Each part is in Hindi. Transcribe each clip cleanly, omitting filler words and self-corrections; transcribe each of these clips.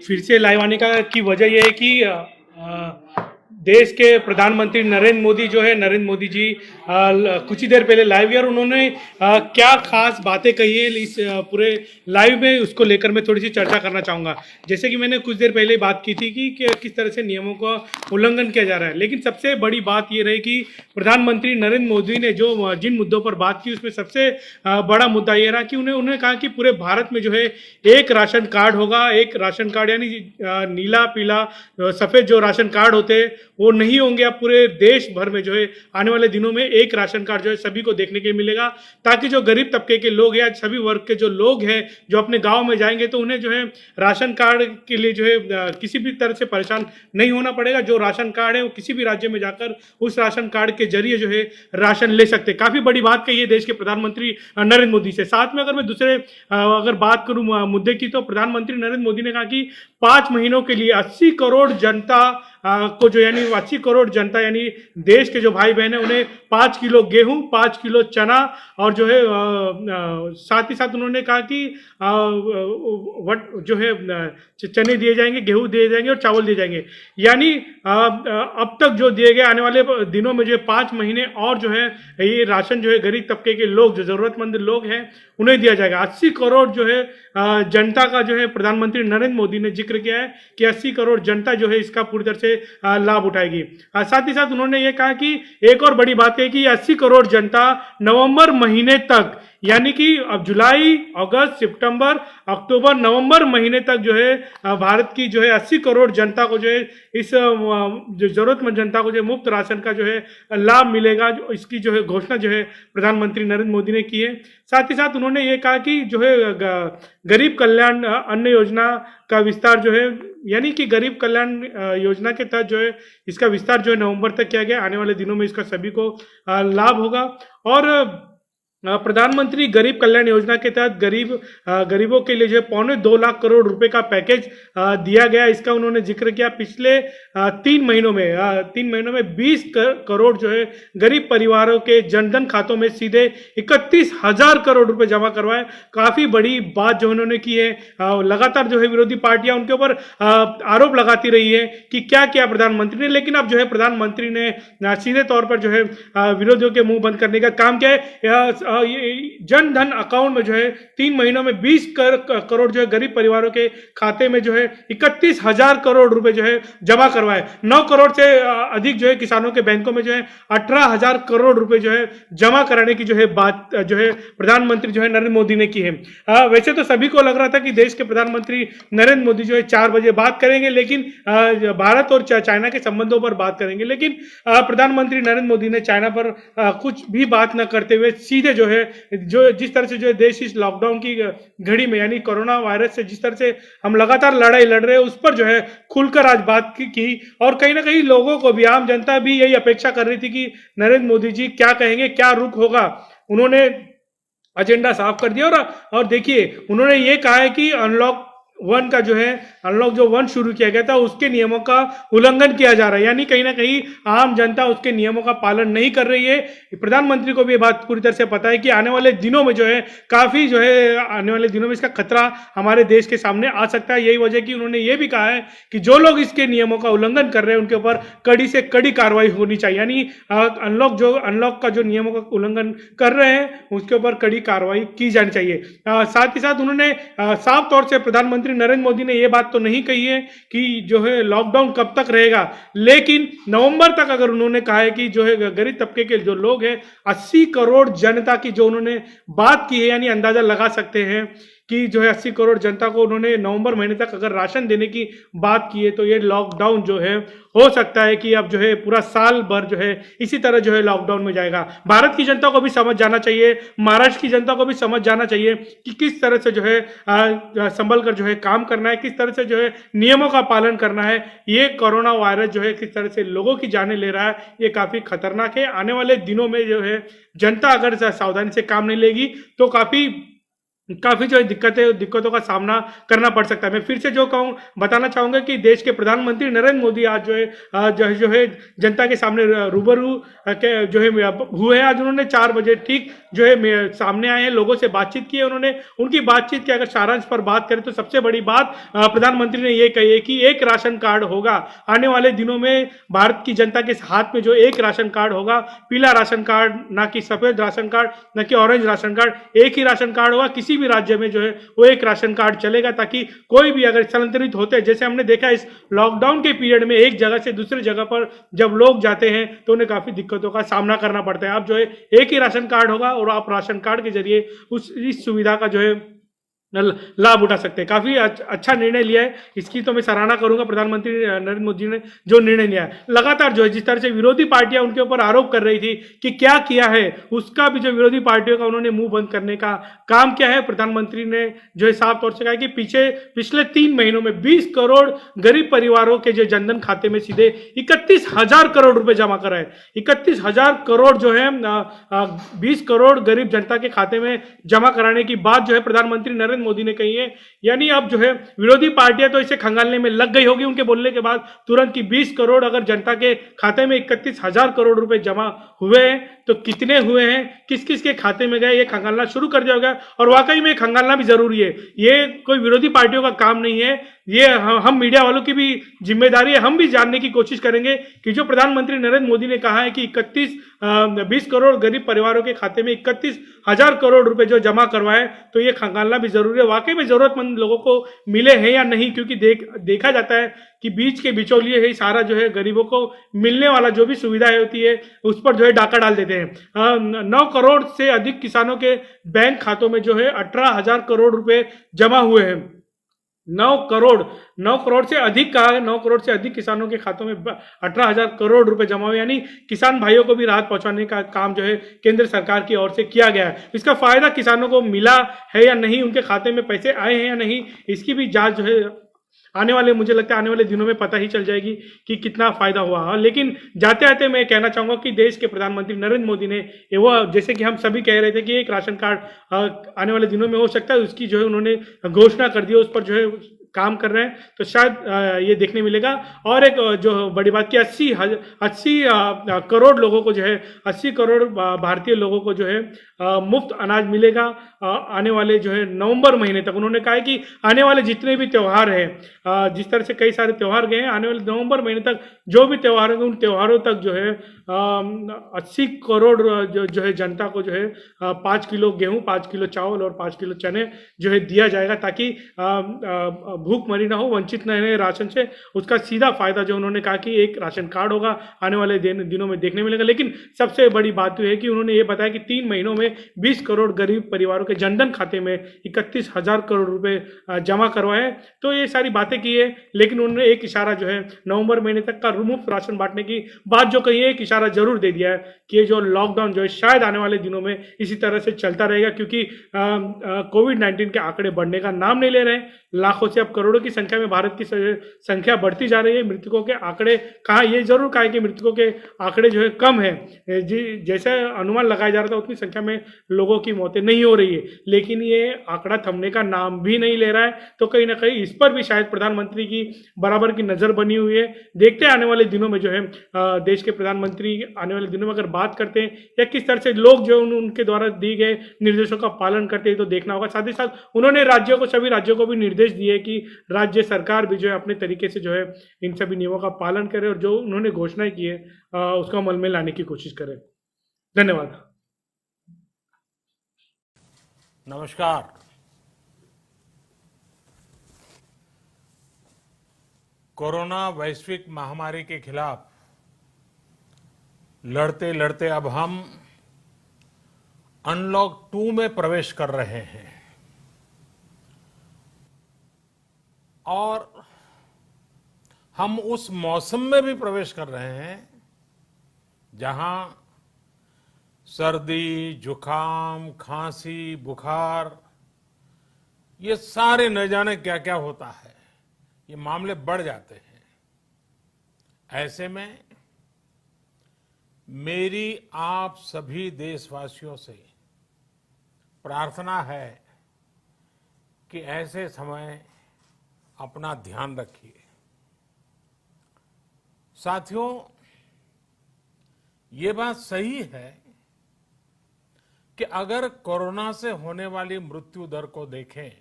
फिर से लाइव आने का की वजह यह है कि देश के प्रधानमंत्री नरेंद्र मोदी जो है, नरेंद्र मोदी जी कुछ ही देर पहले लाइव है और उन्होंने क्या खास बातें कही है इस पूरे लाइव में, उसको लेकर मैं थोड़ी सी चर्चा करना चाहूँगा। जैसे कि मैंने कुछ देर पहले बात की थी कि किस तरह से नियमों का उल्लंघन किया जा रहा है, लेकिन सबसे बड़ी बात ये रही कि प्रधानमंत्री नरेंद्र मोदी ने जो जिन मुद्दों पर बात की उसमें सबसे बड़ा मुद्दा ये रहा कि उन्होंने कहा कि पूरे भारत में जो है एक राशन कार्ड होगा। एक राशन कार्ड यानी नीला पीला सफ़ेद जो राशन कार्ड होते हैं वो नहीं होंगे। अब पूरे देश भर में जो है आने वाले दिनों में एक राशन कार्ड जो है सभी को देखने के मिलेगा, ताकि जो गरीब तबके के लोग हैं या सभी वर्ग के जो लोग हैं जो अपने गांव में जाएंगे तो उन्हें जो है राशन कार्ड के लिए जो है किसी भी तरह से परेशान नहीं होना पड़ेगा। जो राशन कार्ड है वो किसी भी राज्य में जाकर उस राशन कार्ड के जरिए जो है राशन ले सकते। काफ़ी बड़ी बात कही है देश के प्रधानमंत्री नरेंद्र मोदी से। साथ में अगर मैं दूसरे अगर बात करूं मुद्दे की, तो प्रधानमंत्री नरेंद्र मोदी ने कहा कि 5 महीनों के लिए 80 करोड़ जनता को जो यानी 80 करोड़ जनता यानी देश के जो भाई बहन है उन्हें 5 किलो गेहूं, 5 किलो चना और जो है साथ ही साथ उन्होंने कहा कि जो है चने दिए जाएंगे, गेहूं दिए जाएंगे और चावल दिए जाएंगे। यानी अब तक जो दिए गए आने वाले दिनों में जो है 5 महीने और जो है ये राशन जो है गरीब तबके के लोग जो जरूरतमंद लोग हैं उन्हें दिया जाएगा। 80 करोड़ जो है जनता का जो है प्रधानमंत्री नरेंद्र मोदी ने जिक्र किया है कि 80 करोड़ जनता जो है इसका पूरी तरह से लाभ उठाएगी। साथ ही साथ उन्होंने ये कहा कि एक और बड़ी बात है कि 80 करोड़ जनता नवंबर महीने तक, यानी कि अब जुलाई, अगस्त, सितंबर, अक्टूबर, नवंबर महीने तक जो है भारत की जो है 80 करोड़ जनता को जो है इस जो जरूरतमंद जनता को जो मुफ्त राशन का जो है लाभ मिलेगा। जो इसकी जो है घोषणा जो है प्रधानमंत्री नरेंद्र मोदी ने की है। साथ ही साथ उन्होंने ये कहा कि जो है गरीब कल्याण अन्न योजना का विस्तार जो है, यानी कि गरीब कल्याण योजना के तहत जो है इसका विस्तार जो है नवंबर तक किया गया। आने वाले दिनों में इसका सभी को लाभ होगा। और प्रधानमंत्री गरीब कल्याण योजना के तहत गरीबों के लिए जो है 2.25 लाख करोड़ रुपए का पैकेज दिया गया। इसका उन्होंने जिक्र किया। पिछले 3 महीनों में 20 करोड़ जो है गरीब परिवारों के जनधन खातों में सीधे 31,000 करोड़ रुपए जमा करवाए। काफी बड़ी बात जो उन्होंने की है। लगातार जो है विरोधी पार्टियां उनके ऊपर आरोप लगाती रही है कि क्या किया प्रधानमंत्री ने, लेकिन अब जो है प्रधानमंत्री ने सीधे तौर पर जो है विरोधियों के मुंह बंद करने का काम किया है। जन धन अकाउंट में जो है 3 महीनों में 20 करोड़ जो है गरीब परिवारों के खाते में जो है 31,000 करोड़ रुपए जो है जमा करवाए। 9 करोड़ से अधिक जो है किसानों के बैंकों में जो है 18,000 करोड़ रुपए जो है जमा कराने की जो है बात जो है प्रधानमंत्री जो है नरेंद्र मोदी ने की है। वैसे तो सभी को लग रहा था कि देश के प्रधानमंत्री नरेंद्र मोदी जो है 4 बजे बात करेंगे, लेकिन भारत और चाइना के संबंधों पर बात करेंगे, लेकिन प्रधानमंत्री नरेंद्र मोदी ने चाइना पर कुछ भी बात न करते हुए सीधे जो है जिस तरह से जो है देश इस लॉकडाउन की घड़ी में यानी कोरोना वायरस से जिस तरह से हम लगातार लड़ाई लड़ रहे हैं उस पर जो है खुलकर आज बात की। और कहीं ना कहीं लोगों को भी, आम जनता भी यही अपेक्षा कर रही थी कि नरेंद्र मोदी जी क्या कहेंगे, क्या रुख होगा। उन्होंने एजेंडा साफ कर दिया और देखिए उन्होंने ये कहा है कि अनलॉक 1 का जो है अनलॉक जो 1 शुरू किया गया था उसके नियमों का उल्लंघन किया जा रहा है। यानी कहीं ना कहीं आम जनता उसके नियमों का पालन नहीं कर रही है। प्रधानमंत्री को भी ये बात पूरी तरह से पता है कि आने वाले दिनों में जो है काफी जो है आने वाले दिनों में इसका खतरा हमारे देश के सामने आ सकता है। यही वजह कि उन्होंने ये भी कहा है कि जो लोग इसके नियमों का उल्लंघन कर रहे हैं उनके ऊपर कड़ी से कड़ी कार्रवाई होनी चाहिए। यानी अनलॉक का जो नियमों का उल्लंघन कर रहे हैं उसके ऊपर कड़ी कार्रवाई की जानी चाहिए। साथ ही साथ उन्होंने साफ तौर से प्रधानमंत्री नरेंद्र मोदी ने यह बात तो नहीं कही है कि जो है लॉकडाउन कब तक रहेगा, लेकिन नवंबर तक अगर उन्होंने कहा है कि जो है गरीब तबके के जो लोग हैं 80 करोड़ जनता की जो उन्होंने बात की है, यानी अंदाजा लगा सकते हैं कि जो है 80 करोड़ जनता को उन्होंने नवंबर महीने तक अगर राशन देने की बात की है तो ये लॉकडाउन जो है हो सकता है कि अब जो है पूरा साल भर जो है इसी तरह जो है लॉकडाउन में जाएगा। भारत की जनता को भी समझ जाना चाहिए, महाराष्ट्र की जनता को भी समझ जाना चाहिए कि किस तरह से जो है संभल कर जो है काम करना है, किस तरह से जो है नियमों का पालन करना है। ये कोरोना वायरस जो है किस तरह से लोगों की जानें ले रहा है, ये काफी खतरनाक है। आने वाले दिनों में जो है जनता अगर सावधानी से काम नहीं लेगी तो काफी काफी जो है दिक्कतों का सामना करना पड़ सकता है। मैं फिर से जो कहूँ बताना चाहूंगा कि देश के प्रधानमंत्री नरेंद्र मोदी आज जो है जनता के सामने रूबरू के जो है हुए हैं। आज उन्होंने 4 बजे ठीक जो है सामने आए हैं, लोगों से बातचीत की है उन्होंने। उनकी बातचीत की अगर सारांश पर बात करें तो सबसे बड़ी बात प्रधानमंत्री ने ये कही है कि एक राशन कार्ड होगा आने वाले दिनों में। भारत की जनता के हाथ में जो एक राशन कार्ड होगा, पीला राशन कार्ड, ना कि सफेद राशन कार्ड, ना कि ऑरेंज राशन कार्ड, एक ही राशन कार्ड होगा। किसी भी राज्य में जो है वो एक राशन कार्ड चलेगा, ताकि कोई भी अगर स्थलांतरित होते हैं, जैसे हमने देखा इस लॉकडाउन के पीरियड में एक जगह से दूसरी जगह पर जब लोग जाते हैं तो उन्हें काफी दिक्कतों का सामना करना पड़ता है। अब जो है एक ही राशन कार्ड होगा और आप राशन कार्ड के जरिए इस सुविधा का जो है लाभ उठा सकते हैं। काफी अच्छा निर्णय लिया है, इसकी तो मैं सराहना करूंगा प्रधानमंत्री नरेंद्र मोदी ने जो निर्णय लिया है। लगातार जो है जिस तरह से विरोधी पार्टियां उनके ऊपर आरोप कर रही थी कि क्या किया है, उसका भी जो विरोधी पार्टियों का उन्होंने मुंह बंद करने का काम किया है। प्रधानमंत्री ने जो है साफ तौर से कहा कि पिछले 3 महीनों में 20 करोड़ गरीब परिवारों के जो जनधन खाते में सीधे 31,000 करोड़ रुपए जमा कराए। 31,000 करोड़ जो है 20 करोड़ गरीब जनता के खाते में जमा कराने की बात जो है प्रधानमंत्री नरेंद्र मोदी ने कही है। यानी अब जो है विरोधी पार्टियां तो इसे खंगालने में लग गई होगी उनके बोलने के बाद तुरंत की 20 करोड़ अगर जनता के खाते में 31,000 करोड़ रुपए जमा हुए हैं तो कितने हुए हैं, किस किस के खाते में गए, ये खंगालना शुरू कर दिया होगा। और वाकई में खंगालना भी जरूरी है, ये कोई विरोधी पार्टियों का काम नहीं है, ये हम मीडिया वालों की भी जिम्मेदारी है। हम भी जानने की कोशिश करेंगे कि जो प्रधानमंत्री नरेंद्र मोदी ने कहा है कि 20 करोड़ गरीब परिवारों के खाते में 31,000 करोड़ रुपए जो जमा करवाए, तो ये खंगालना भी जरूरी है वाकई में जरूरतमंद लोगों को मिले हैं या नहीं। क्योंकि देखा जाता है कि बीच के बिचौलिए ही सारा जो है गरीबों को मिलने वाला जो भी सुविधाएं होती है उस पर जो है डाका डाल देते हैं। 9 करोड़ से अधिक किसानों के बैंक खातों में जो है 18,000 करोड़ रुपए जमा हुए हैं। 9 करोड़ से अधिक कहा है, 9 करोड़ से अधिक किसानों के खातों में 18,000 करोड़ रुपए जमा हुए। यानी किसान भाइयों को भी राहत पहुंचाने का काम जो है केंद्र सरकार की ओर से किया गया है। इसका फायदा किसानों को मिला है या नहीं, उनके खाते में पैसे आए हैं या नहीं, इसकी भी जांच जो है मुझे लगता है आने वाले दिनों में पता ही चल जाएगी कि कितना फायदा हुआ। लेकिन जाते आते मैं कहना चाहूंगा कि देश के प्रधानमंत्री नरेंद्र मोदी ने वो जैसे कि हम सभी कह रहे थे कि एक राशन कार्ड आने वाले दिनों में हो सकता है, उसकी जो है उन्होंने घोषणा कर दी, उस पर जो है काम कर रहे हैं, तो शायद ये देखने मिलेगा। और एक जो बड़ी बात की 80 करोड़ लोगों को जो है 80 करोड़ भारतीय लोगों को जो है मुफ्त अनाज मिलेगा आने वाले जो है नवंबर महीने तक। उन्होंने कहा है कि आने वाले जितने भी त्यौहार हैं, जिस तरह से कई सारे त्यौहार गए हैं, आने वाले नवंबर महीने तक जो भी त्यौहार होंगे उन त्यौहारों तक जो है 80 करोड़ जो है जनता को जो है 5 किलो गेहूं, 5 किलो चावल और 5 किलो चने जो है दिया जाएगा, ताकि भूखमरी ना हो, वंचित न रहे राशन से। उसका सीधा फायदा जो उन्होंने कहा कि एक राशन कार्ड होगा आने वाले दिनों में देखने मिलेगा। लेकिन सबसे बड़ी बात तो है कि उन्होंने ये बताया कि 3 महीनों में 20 करोड़ गरीब परिवारों के जनधन खाते में 31,000 करोड़ रुपए जमा करवाए। तो ये सारी बातें की है, लेकिन उन्होंने एक इशारा जो है नवंबर महीने तक का मुफ्त राशन बांटने की बात जो कही है, एक इशारा जरूर दे दिया है कि ये जो लॉकडाउन जो है शायद आने वाले दिनों में इसी तरह से चलता रहेगा, क्योंकि कोविड-19 के आंकड़े बढ़ने का नाम नहीं ले रहे हैं। लाखों से अब करोड़ों की संख्या में भारत की संख्या बढ़ती जा रही है। मृतकों के आंकड़े कहा, ये जरूर कहा कि मृतकों के आंकड़े जो है कम है, जैसे अनुमान लगाया जा रहा था उतनी संख्या में लोगों की मौतें नहीं हो रही है, लेकिन ये आंकड़ा थमने का नाम भी नहीं ले रहा है। तो कहीं ना कहीं इस पर भी शायद प्रधानमंत्री की बराबर की नजर बनी हुई है। देखते हैं आने वाले दिनों में जो है देश के प्रधानमंत्री आने वाले दिनों में अगर बात करते हैं या किस तरह से लोग जो उनके द्वारा दिए गए निर्देशों का पालन करते हैं, तो देखना होगा। साथ ही साथ उन्होंने सभी राज्यों को भी निर्देश दिए कि राज्य सरकार भी जो है अपने तरीके से जो है इन सभी नियमों का पालन करे और जो उन्होंने घोषणाएं की है उसको अमल में लाने की कोशिश करे। धन्यवाद। नमस्कार। कोरोना वैश्विक महामारी के खिलाफ लड़ते लड़ते अब हम अनलॉक 2 में प्रवेश कर रहे हैं और हम उस मौसम में भी प्रवेश कर रहे हैं जहां सर्दी, जुकाम, खांसी, बुखार, ये सारे न जाने क्या क्या होता है, ये मामले बढ़ जाते हैं। ऐसे में मेरी आप सभी देशवासियों से प्रार्थना है कि ऐसे समय अपना ध्यान रखिए। साथियों, ये बात सही है कि अगर कोरोना से होने वाली मृत्यु दर को देखें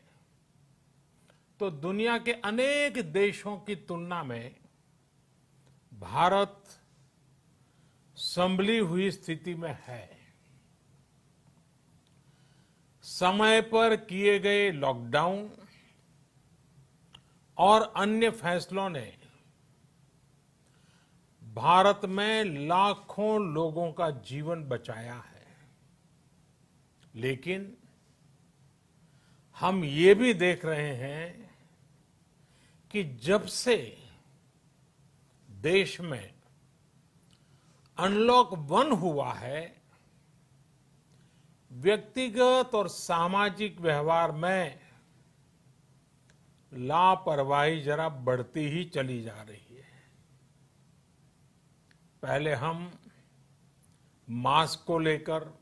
तो दुनिया के अनेक देशों की तुलना में भारत संभली हुई स्थिति में है। समय पर किए गए लॉकडाउन और अन्य फैसलों ने भारत में लाखों लोगों का जीवन बचाया है, लेकिन हम ये भी देख रहे हैं कि जब से देश में अनलॉक 1 हुआ है, व्यक्तिगत और सामाजिक व्यवहार में लापरवाही जरा बढ़ती ही चली जा रही है। पहले हम मास्क को लेकर,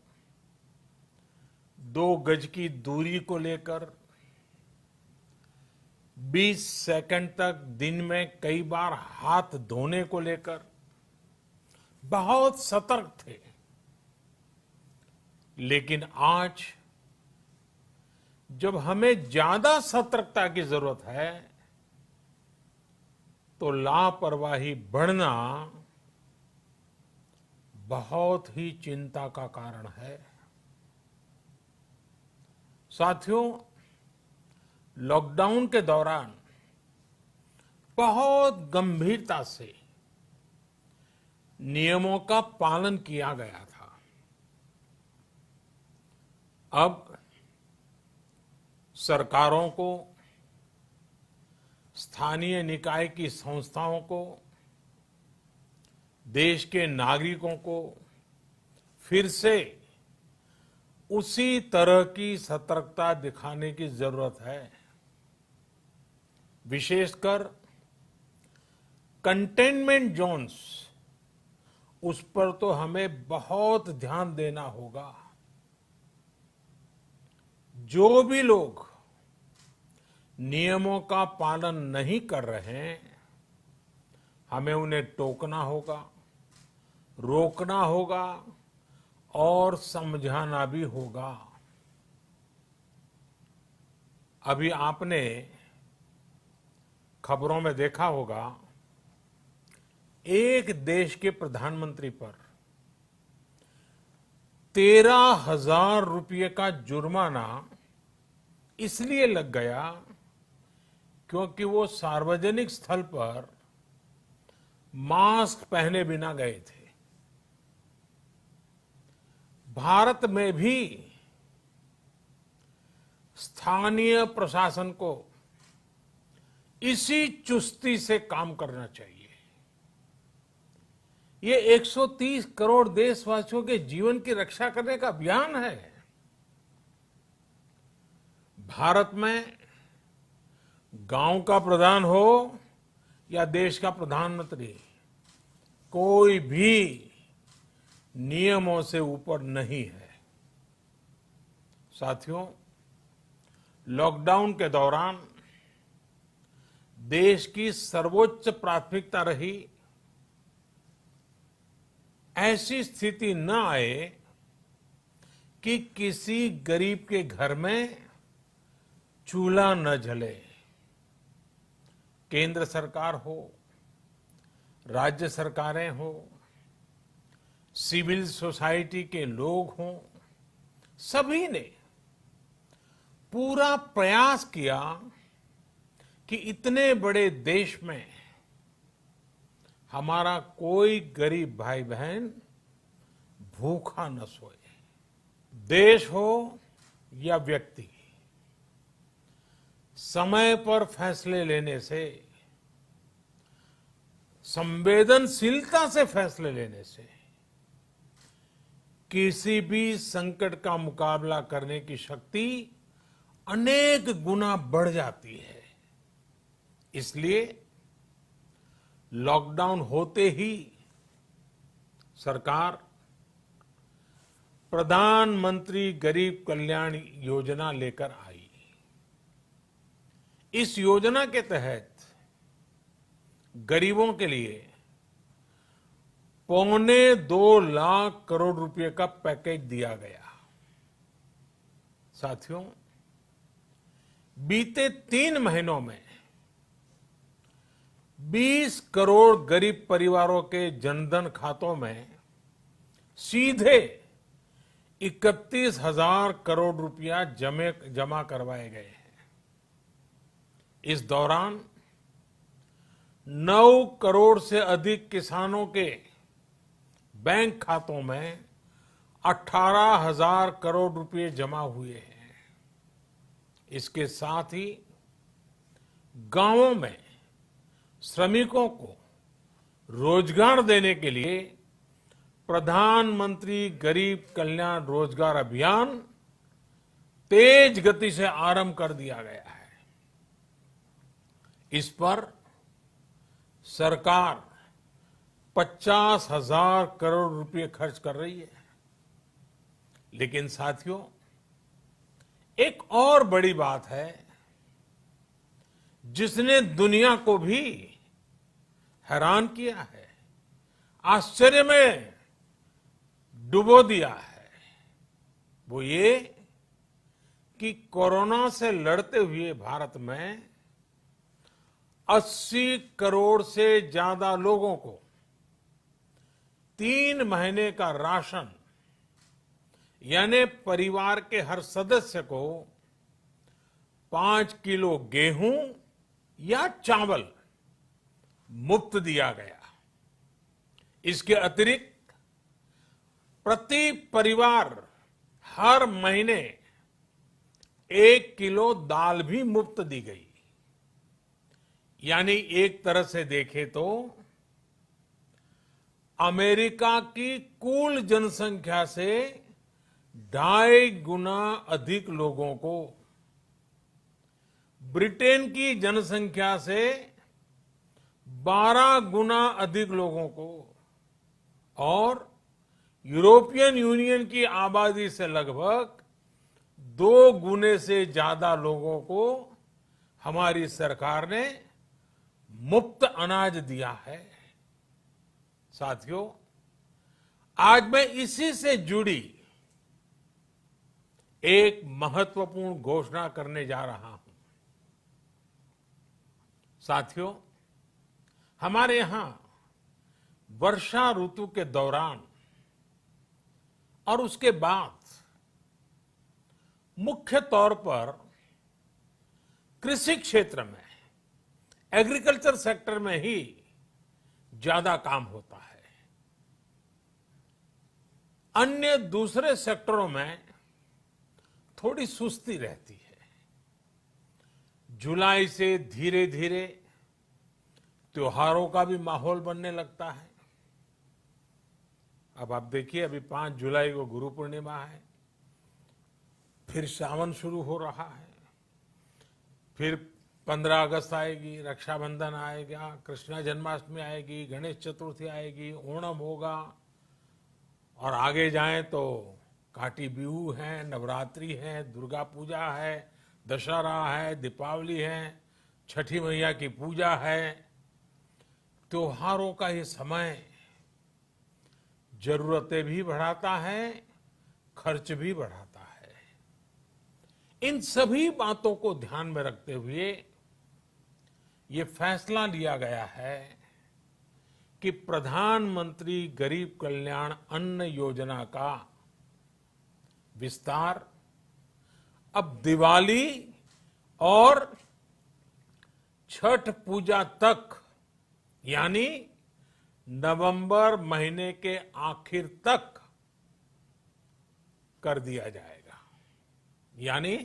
2 गज की दूरी को लेकर 20 सेकंड तक दिन में कई बार हाथ धोने को लेकर बहुत सतर्क थे, लेकिन आज जब हमें ज्यादा सतर्कता की जरूरत है तो लापरवाही बढ़ना बहुत ही चिंता का कारण है। साथियों, लॉकडाउन के दौरान बहुत गंभीरता से नियमों का पालन किया गया था। अब सरकारों को, स्थानीय निकाय की संस्थाओं को, देश के नागरिकों को फिर से उसी तरह की सतर्कता दिखाने की जरूरत है। विशेषकर कंटेनमेंट जोन्स, उस पर तो हमें बहुत ध्यान देना होगा। जो भी लोग नियमों का पालन नहीं कर रहे हैं, हमें उन्हें टोकना होगा, रोकना होगा और समझाना भी होगा। अभी आपने खबरों में देखा होगा, एक देश के प्रधानमंत्री पर 13,000 रुपये का जुर्माना इसलिए लग गया क्योंकि वो सार्वजनिक स्थल पर मास्क पहने बिना गए थे। भारत में भी स्थानीय प्रशासन को इसी चुस्ती से काम करना चाहिए। ये 130 करोड़ देशवासियों के जीवन की रक्षा करने का अभियान है। भारत में गांव का प्रधान हो या देश का प्रधानमंत्री, कोई भी नियमों से ऊपर नहीं है। साथियों, लॉकडाउन के दौरान देश की सर्वोच्च प्राथमिकता रही ऐसी स्थिति न आए कि किसी गरीब के घर में चूल्हा न जले। केंद्र सरकार हो, राज्य सरकारें हो, सिविल सोसाइटी के लोग हों, सभी ने पूरा प्रयास किया कि इतने बड़े देश में हमारा कोई गरीब भाई बहन भूखा न सोए। देश हो या व्यक्ति, समय पर फैसले लेने से, संवेदनशीलता से फैसले लेने से किसी भी संकट का मुकाबला करने की शक्ति अनेक गुना बढ़ जाती है। इसलिए लॉकडाउन होते ही सरकार प्रधानमंत्री गरीब कल्याण योजना लेकर आई। इस योजना के तहत गरीबों के लिए 2.25 करोड़ रुपए का पैकेज दिया गया। साथियों, बीते 3 महीनों में 20 करोड़ गरीब परिवारों के जनधन खातों में सीधे 31,000 करोड़ रुपया जमा करवाए गए हैं। इस दौरान 9 करोड़ से अधिक किसानों के बैंक खातों में 18,000 करोड़ रुपए जमा हुए हैं। इसके साथ ही गांवों में श्रमिकों को रोजगार देने के लिए प्रधानमंत्री गरीब कल्याण रोजगार अभियान तेज गति से आरंभ कर दिया गया है। इस पर सरकार 50,000 करोड़ रुपए खर्च कर रही है। लेकिन साथियों, एक और बड़ी बात है जिसने दुनिया को भी हैरान किया है, आश्चर्य में डुबो दिया है। वो ये कि कोरोना से लड़ते हुए भारत में 80 करोड़ से ज्यादा लोगों को 3 महीने का राशन, यानी परिवार के हर सदस्य को 5 किलो गेहूं या चावल मुफ्त दिया गया। इसके अतिरिक्त प्रति परिवार हर महीने 1 किलो दाल भी मुफ्त दी गई। यानी एक तरह से देखें तो अमेरिका की कुल जनसंख्या से 2.5 गुना अधिक लोगों को, ब्रिटेन की जनसंख्या से 12 गुना अधिक लोगों को और यूरोपियन यूनियन की आबादी से लगभग 2 गुने से ज्यादा लोगों को हमारी सरकार ने मुफ्त अनाज दिया है। साथियों, आज मैं इसी से जुड़ी एक महत्वपूर्ण घोषणा करने जा रहा हूं। साथियों, हमारे यहां वर्षा ऋतु के दौरान और उसके बाद मुख्य तौर पर कृषि क्षेत्र में, एग्रीकल्चर सेक्टर में ही ज्यादा काम होता है। अन्य दूसरे सेक्टरों में थोड़ी सुस्ती रहती है। जुलाई से धीरे धीरे त्योहारों का भी माहौल बनने लगता है। अब आप देखिए, अभी 5 जुलाई को गुरु पूर्णिमा है, फिर सावन शुरू हो रहा है, फिर 15 अगस्त आएगी, रक्षाबंधन आएगा, कृष्ण जन्माष्टमी आएगी, गणेश चतुर्थी आएगी, ओणम होगा और आगे जाएं तो काटी बिहू है, नवरात्रि है, दुर्गा पूजा है, दशहरा है, दीपावली है, छठी मैया की पूजा है। त्योहारों का ये समय जरूरतें भी बढ़ाता है, खर्च भी बढ़ाता है। इन सभी बातों को ध्यान में रखते हुए ये फैसला लिया गया है कि प्रधानमंत्री गरीब कल्याण अन्न योजना का विस्तार अब दिवाली और छठ पूजा तक, यानी नवंबर महीने के आखिर तक कर दिया जाएगा। यानी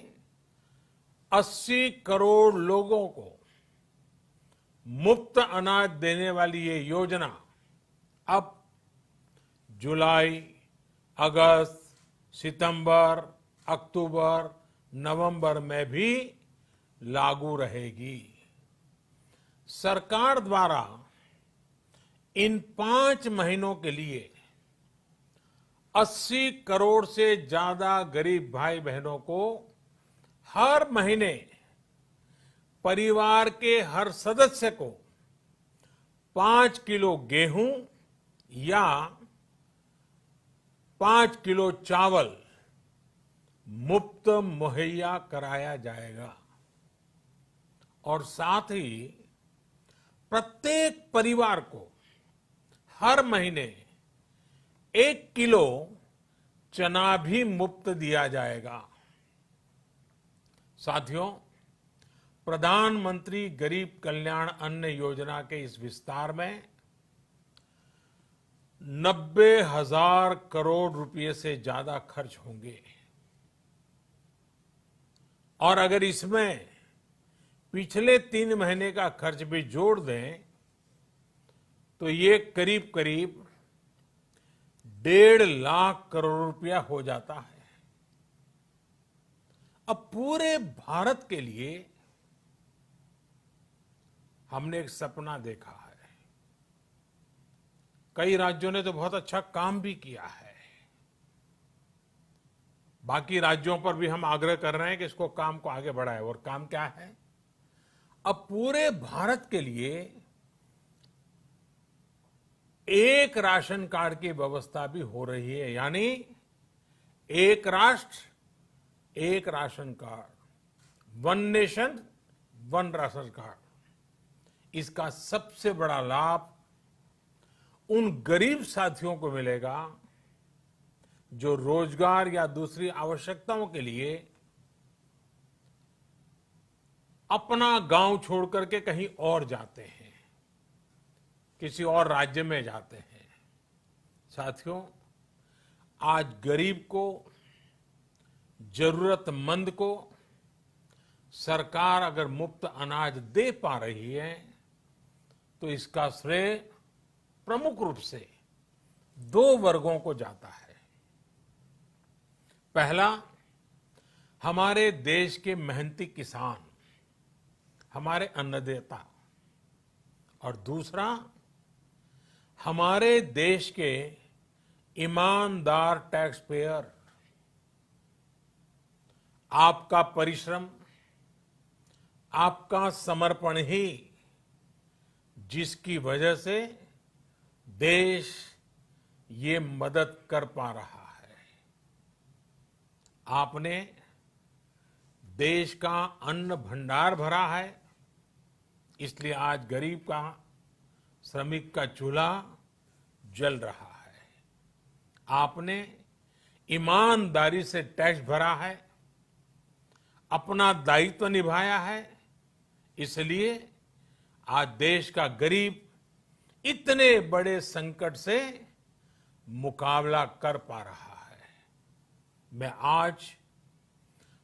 80 करोड़ लोगों को मुफ्त अनाज देने वाली ये योजना अब जुलाई, अगस्त, सितंबर, अक्टूबर, नवंबर में भी लागू रहेगी। सरकार द्वारा इन 5 महीनों के लिए 80 करोड़ से ज्यादा गरीब भाई बहनों को हर महीने परिवार के हर सदस्य को 5 किलो गेहूं या 5 किलो चावल मुफ्त मुहैया कराया जाएगा और साथ ही प्रत्येक परिवार को हर महीने 1 किलो चना भी मुफ्त दिया जाएगा। साथियों, प्रधानमंत्री गरीब कल्याण अन्न योजना के इस विस्तार में 90,000 करोड़ रुपए से ज्यादा खर्च होंगे और अगर इसमें पिछले 3 महीने का खर्च भी जोड़ दें तो ये करीब करीब 1.5 लाख करोड़ रुपया हो जाता है। अब पूरे भारत के लिए हमने एक सपना देखा है। कई राज्यों ने तो बहुत अच्छा काम भी किया है। बाकी राज्यों पर भी हम आग्रह कर रहे हैं कि इसको काम को आगे बढ़ाएं। और काम क्या है? अब पूरे भारत के लिए एक राशन कार्ड की व्यवस्था भी हो रही है, यानी एक राष्ट्र एक ration card, one nation one ration card. इसका सबसे बड़ा लाभ उन गरीब साथियों को मिलेगा जो रोजगार या दूसरी आवश्यकताओं के लिए अपना गांव छोड़ करके कहीं और जाते हैं, किसी और राज्य में जाते हैं। साथियों, आज गरीब को, जरूरतमंद को सरकार अगर मुफ्त अनाज दे पा रही है तो इसका श्रेय प्रमुख रूप से 2 वर्गों को जाता है। पहला, हमारे देश के मेहनती किसान, हमारे अन्नदाता, और दूसरा हमारे देश के ईमानदार टैक्स पेयर। आपका परिश्रम, आपका समर्पण ही जिसकी वजह से देश ये मदद कर पा रहा है। आपने देश का अन्न भंडार भरा है, इसलिए आज गरीब का, श्रमिक का चूल्हा जल रहा है। आपने ईमानदारी से टैक्स भरा है, अपना दायित्व निभाया है, इसलिए आज देश का गरीब इतने बड़े संकट से मुकाबला कर पा रहा है। मैं आज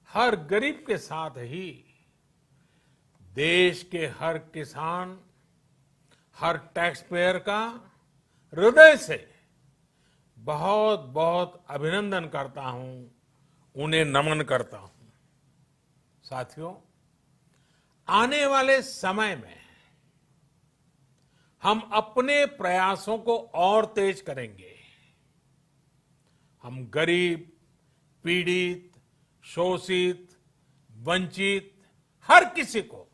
हर गरीब के साथ ही देश के हर किसान, हर टैक्स पेयर का हृदय से बहुत बहुत अभिनंदन करता हूं, उन्हें नमन करता हूं। साथियों, आने वाले समय में हम अपने प्रयासों को और तेज करेंगे। हम गरीब, पीड़ित, शोषित, वंचित हर किसी को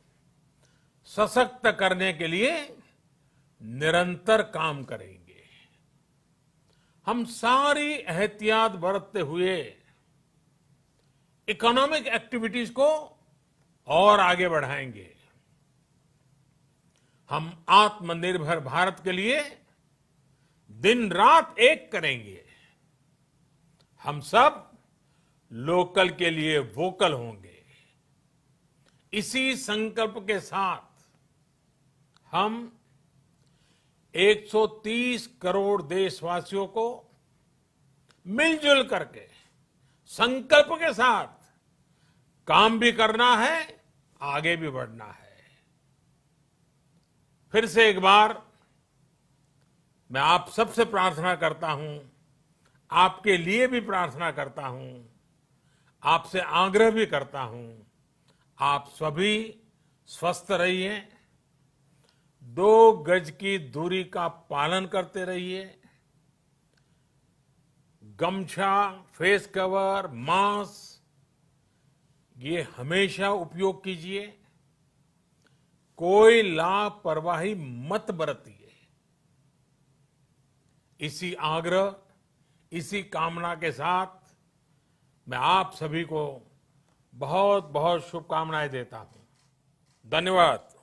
सशक्त करने के लिए निरंतर काम करेंगे। हम सारी एहतियात बरतते हुए इकोनॉमिक एक्टिविटीज को और आगे बढ़ाएंगे। हम आत्मनिर्भर भारत के लिए दिन रात एक करेंगे। हम सब लोकल के लिए वोकल होंगे। इसी संकल्प के साथ हम 130 करोड़ देशवासियों को मिलजुल करके संकल्प के साथ काम भी करना है, आगे भी बढ़ना है। फिर से एक बार मैं आप सबसे प्रार्थना करता हूं, आपके लिए भी प्रार्थना करता हूं, आपसे आग्रह भी करता हूं, आप सभी स्वस्थ रहिए, 2 गज की दूरी का पालन करते रहिए, गमछा, फेस कवर, मास्क ये हमेशा उपयोग कीजिए कोई लापरवाही मत बरतिए। इसी आग्रह, इसी कामना के साथ मैं आप सभी को बहुत बहुत शुभकामनाएं देता हूं। धन्यवाद।